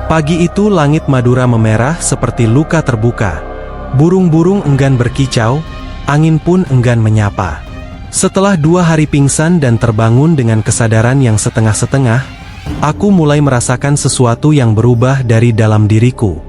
Pagi itu langit Madura memerah seperti luka terbuka. Burung-burung enggan berkicau, angin pun enggan menyapa. Setelah 2 hari pingsan dan terbangun dengan kesadaran yang setengah-setengah, aku mulai merasakan sesuatu yang berubah dari dalam diriku.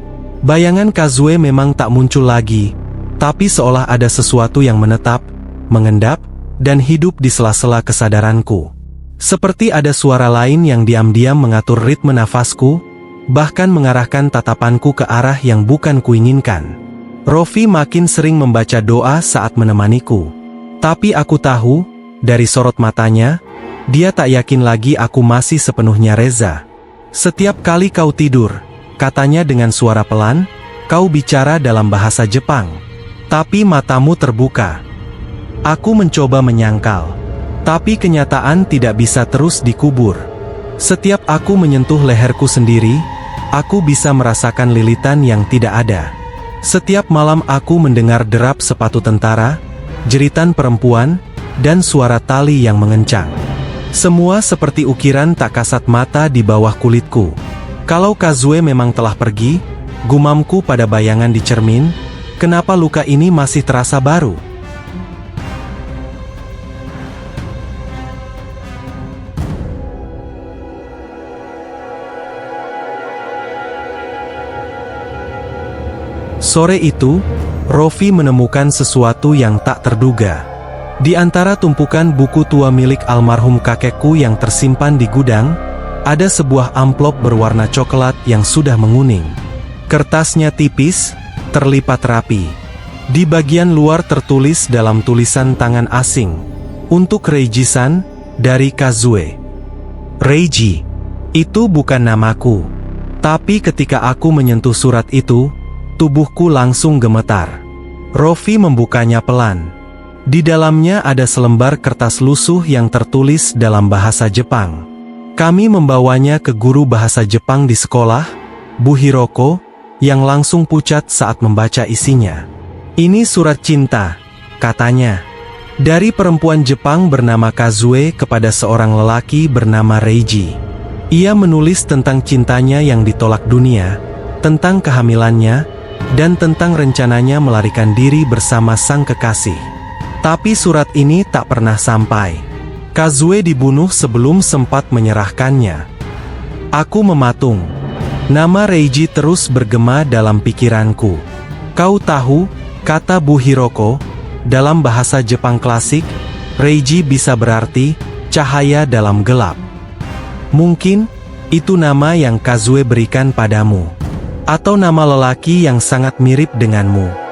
Bayangan Kazue memang tak muncul lagi, tapi seolah ada sesuatu yang menetap, mengendap, dan hidup di sela-sela kesadaranku. Seperti ada suara lain yang diam-diam mengatur ritme nafasku, bahkan mengarahkan tatapanku ke arah yang bukan kuinginkan. Rofi makin sering membaca doa saat menemaniku. Tapi aku tahu, dari sorot matanya, dia tak yakin lagi aku masih sepenuhnya Reza. Setiap kali kau tidur, katanya dengan suara pelan, kau bicara dalam bahasa Jepang. Tapi matamu terbuka. Aku mencoba menyangkal. Tapi kenyataan tidak bisa terus dikubur. Setiap aku menyentuh leherku sendiri, aku bisa merasakan lilitan yang tidak ada. Setiap malam aku mendengar derap sepatu tentara, jeritan perempuan, dan suara tali yang mengencang. Semua seperti ukiran tak kasat mata di bawah kulitku. Kalau Kazue memang telah pergi, gumamku pada bayangan di cermin, kenapa luka ini masih terasa baru? Sore itu, Rofi menemukan sesuatu yang tak terduga. Di antara tumpukan buku tua milik almarhum kakekku yang tersimpan di gudang, ada sebuah amplop berwarna coklat yang sudah menguning. Kertasnya tipis, terlipat rapi. Di bagian luar tertulis dalam tulisan tangan asing, "Untuk Reiji-san, dari Kazue." Reiji, itu bukan namaku. Tapi ketika aku menyentuh surat itu, tubuhku langsung gemetar. Rofi membukanya pelan. Di dalamnya ada selembar kertas lusuh yang tertulis dalam bahasa Jepang. Kami membawanya ke guru bahasa Jepang di sekolah, Bu Hiroko, yang langsung pucat saat membaca isinya. "Ini surat cinta," katanya. "Dari perempuan Jepang bernama Kazue kepada seorang lelaki bernama Reiji. Ia menulis tentang cintanya yang ditolak dunia, tentang kehamilannya, dan tentang rencananya melarikan diri bersama sang kekasih. Tapi surat ini tak pernah sampai. Kazue dibunuh sebelum sempat menyerahkannya." Aku mematung. Nama Reiji terus bergema dalam pikiranku. "Kau tahu," kata Bu Hiroko, "dalam bahasa Jepang klasik, Reiji bisa berarti cahaya dalam gelap. Mungkin itu nama yang Kazue berikan padamu. Atau nama lelaki yang sangat mirip denganmu."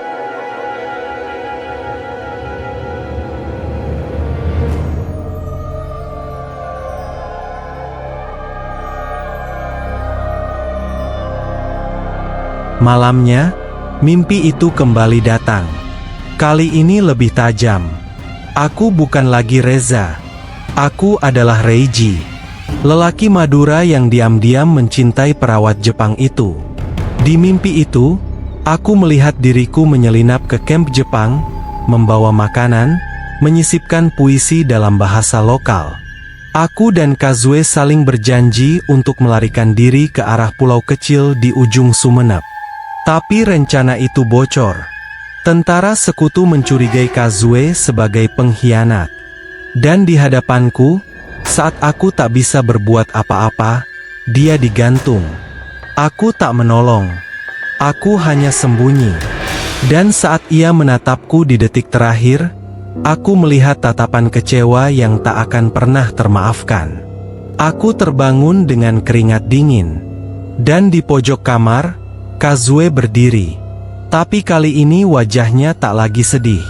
Malamnya, mimpi itu kembali datang. Kali ini lebih tajam. Aku bukan lagi Reza. Aku adalah Reiji, lelaki Madura yang diam-diam mencintai perawat Jepang itu. Di mimpi itu, aku melihat diriku menyelinap ke kamp Jepang, membawa makanan, menyisipkan puisi dalam bahasa lokal. Aku dan Kazue saling berjanji untuk melarikan diri ke arah pulau kecil di ujung Sumenep. Tapi rencana itu bocor. Tentara sekutu mencurigai Kazue sebagai pengkhianat. Dan di hadapanku, saat aku tak bisa berbuat apa-apa, dia digantung. Aku tak menolong. Aku hanya sembunyi. Dan saat ia menatapku di detik terakhir, aku melihat tatapan kecewa yang tak akan pernah termaafkan. Aku terbangun dengan keringat dingin. Dan di pojok kamar, Kazue berdiri. Tapi kali ini wajahnya tak lagi sedih,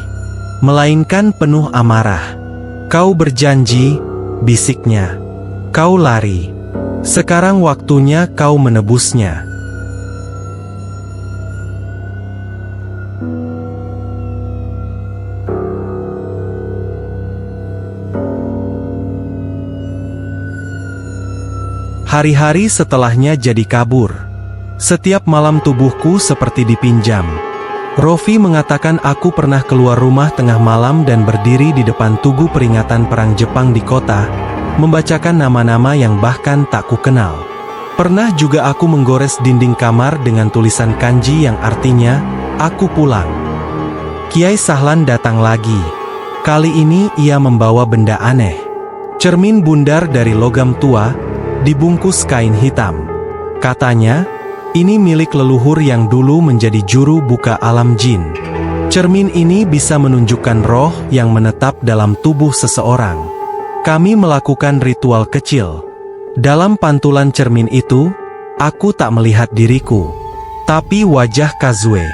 melainkan penuh amarah. "Kau berjanji," bisiknya. "Kau lari. Sekarang waktunya kau menebusnya." Hari-hari setelahnya jadi kabur. Setiap malam tubuhku seperti dipinjam. Rofi mengatakan aku pernah keluar rumah tengah malam dan berdiri di depan tugu peringatan perang Jepang di kota, membacakan nama-nama yang bahkan tak kukenal. Pernah juga aku menggores dinding kamar dengan tulisan kanji yang artinya, aku pulang. Kiai Sahlan datang lagi. Kali ini ia membawa benda aneh. Cermin bundar dari logam tua, dibungkus kain hitam. Katanya, ini milik leluhur yang dulu menjadi juru buka alam jin. Cermin ini bisa menunjukkan roh yang menetap dalam tubuh seseorang. Kami melakukan ritual kecil. Dalam pantulan cermin itu, aku tak melihat diriku, tapi wajah Kazue.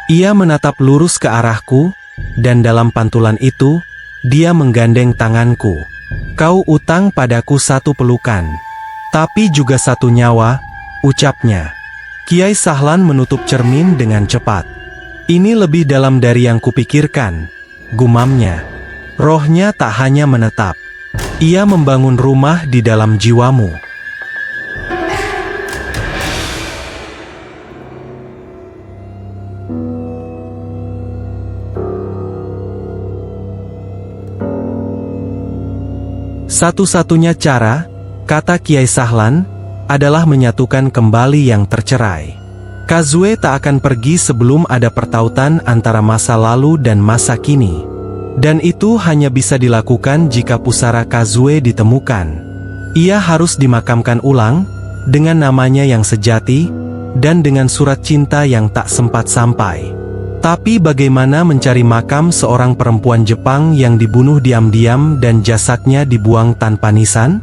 Ia menatap lurus ke arahku, dan dalam pantulan itu, dia menggandeng tanganku. Kau utang padaku satu pelukan, tapi juga satu nyawa, ucapnya. Kiai Sahlan menutup cermin dengan cepat. Ini lebih dalam dari yang kupikirkan, gumamnya. Rohnya tak hanya menetap. Ia membangun rumah di dalam jiwamu. Satu-satunya cara, kata Kiai Sahlan, adalah menyatukan kembali yang tercerai. Kazue tak akan pergi sebelum ada pertautan antara masa lalu dan masa kini. Dan itu hanya bisa dilakukan jika pusara Kazue ditemukan. Ia harus dimakamkan ulang, dengan namanya yang sejati, dan dengan surat cinta yang tak sempat sampai. Tapi bagaimana mencari makam seorang perempuan Jepang yang dibunuh diam-diam dan jasadnya dibuang tanpa nisan?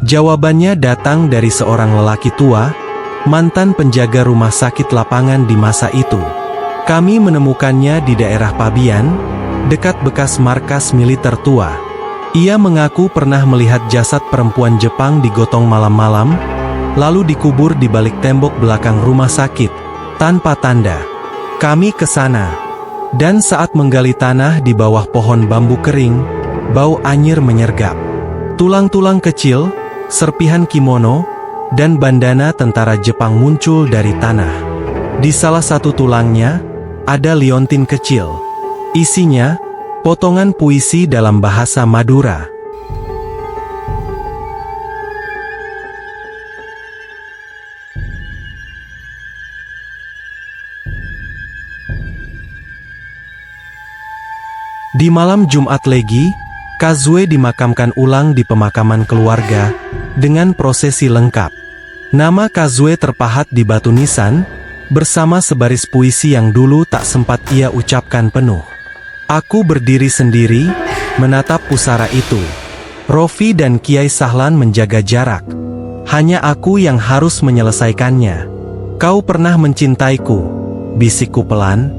Jawabannya datang dari seorang lelaki tua, mantan penjaga rumah sakit lapangan di masa itu. Kami menemukannya di daerah Pabian, dekat bekas markas militer tua. Ia mengaku pernah melihat jasad perempuan Jepang digotong malam-malam, lalu dikubur di balik tembok belakang rumah sakit, tanpa tanda. Kami ke sana, dan saat menggali tanah di bawah pohon bambu kering, bau anyir menyergap. Tulang-tulang kecil, serpihan kimono, dan bandana tentara Jepang muncul dari tanah. Di salah satu tulangnya, ada liontin kecil. Isinya, potongan puisi dalam bahasa Madura. Di malam Jumat Legi, Kazue dimakamkan ulang di pemakaman keluarga, dengan prosesi lengkap. Nama Kazue terpahat di batu nisan, bersama sebaris puisi yang dulu tak sempat ia ucapkan penuh. Aku berdiri sendiri, menatap pusara itu. Rofi dan Kiai Sahlan menjaga jarak. Hanya aku yang harus menyelesaikannya. Kau pernah mencintaiku, bisikku pelan,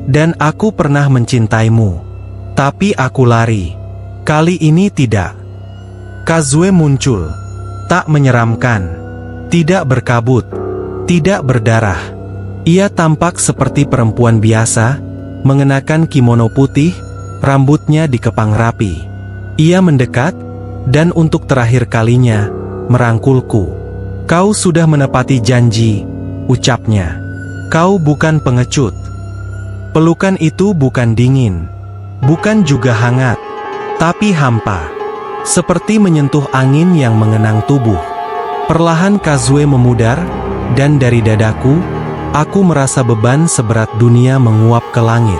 dan aku pernah mencintaimu. Tapi aku lari. Kali ini tidak. Kazue muncul. Tak menyeramkan. Tidak berkabut. Tidak berdarah. Ia tampak seperti perempuan biasa, mengenakan kimono putih, rambutnya dikepang rapi. Ia mendekat, dan untuk terakhir kalinya, merangkulku. Kau sudah menepati janji, ucapnya. Kau bukan pengecut. Pelukan itu bukan dingin. Bukan juga hangat, tapi hampa. Seperti menyentuh angin yang mengenang tubuh. Perlahan Kazue memudar, dan dari dadaku, aku merasa beban seberat dunia menguap ke langit.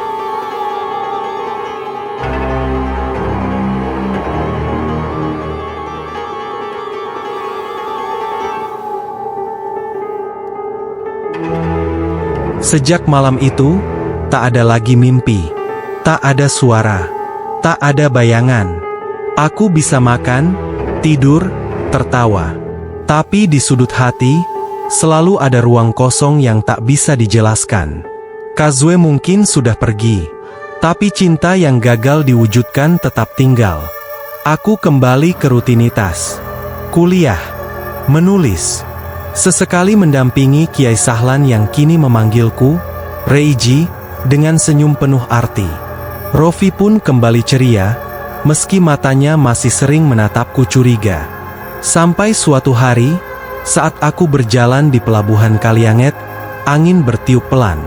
Sejak malam itu, tak ada lagi mimpi. Tak ada suara, tak ada bayangan. Aku bisa makan, tidur, tertawa. Tapi di sudut hati, selalu ada ruang kosong yang tak bisa dijelaskan. Kazue mungkin sudah pergi, tapi cinta yang gagal diwujudkan tetap tinggal. Aku kembali ke rutinitas. Kuliah, menulis. Sesekali mendampingi Kiai Sahlan yang kini memanggilku, Reiji, dengan senyum penuh arti. Rofi pun kembali ceria, meski matanya masih sering menatapku curiga. Sampai suatu hari, saat aku berjalan di pelabuhan Kalianget, angin bertiup pelan.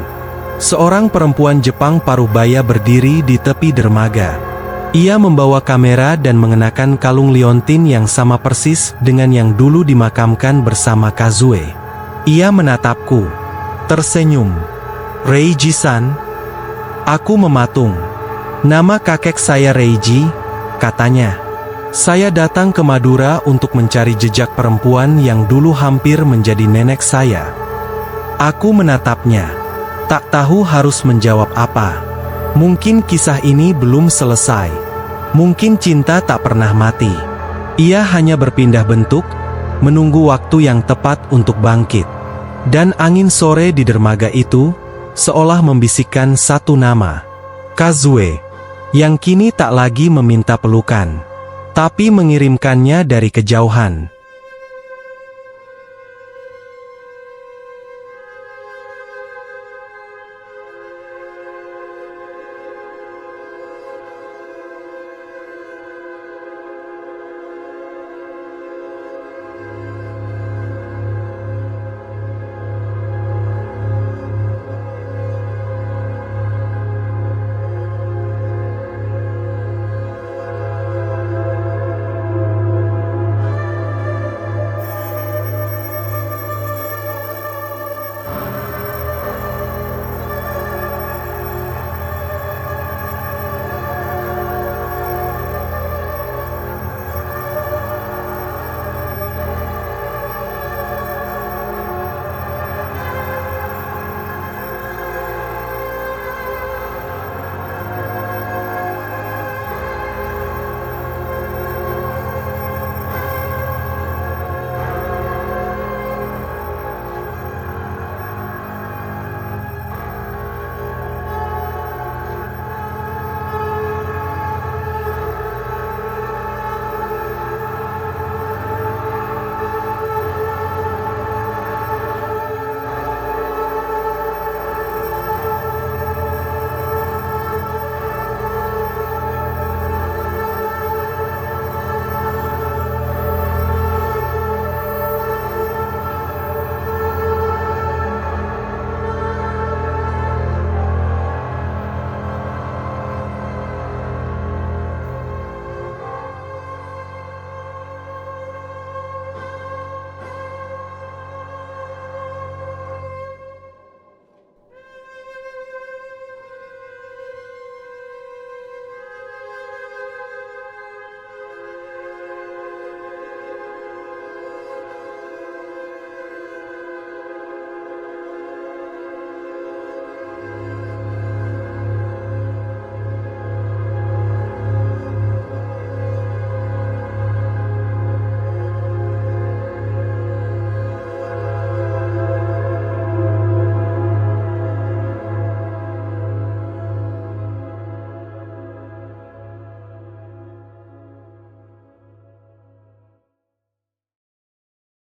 Seorang perempuan Jepang paruh baya berdiri di tepi dermaga. Ia membawa kamera dan mengenakan kalung liontin yang sama persis dengan yang dulu dimakamkan bersama Kazue. Ia menatapku, tersenyum. Reiji-san. Aku mematung. Nama kakek saya Reiji, katanya. Saya datang ke Madura untuk mencari jejak perempuan yang dulu hampir menjadi nenek saya. Aku menatapnya. Tak tahu harus menjawab apa. Mungkin kisah ini belum selesai. Mungkin cinta tak pernah mati. Ia hanya berpindah bentuk, menunggu waktu yang tepat untuk bangkit. Dan angin sore di dermaga itu, seolah membisikkan satu nama. Kazue, yang kini tak lagi meminta pelukan, tapi mengirimkannya dari kejauhan.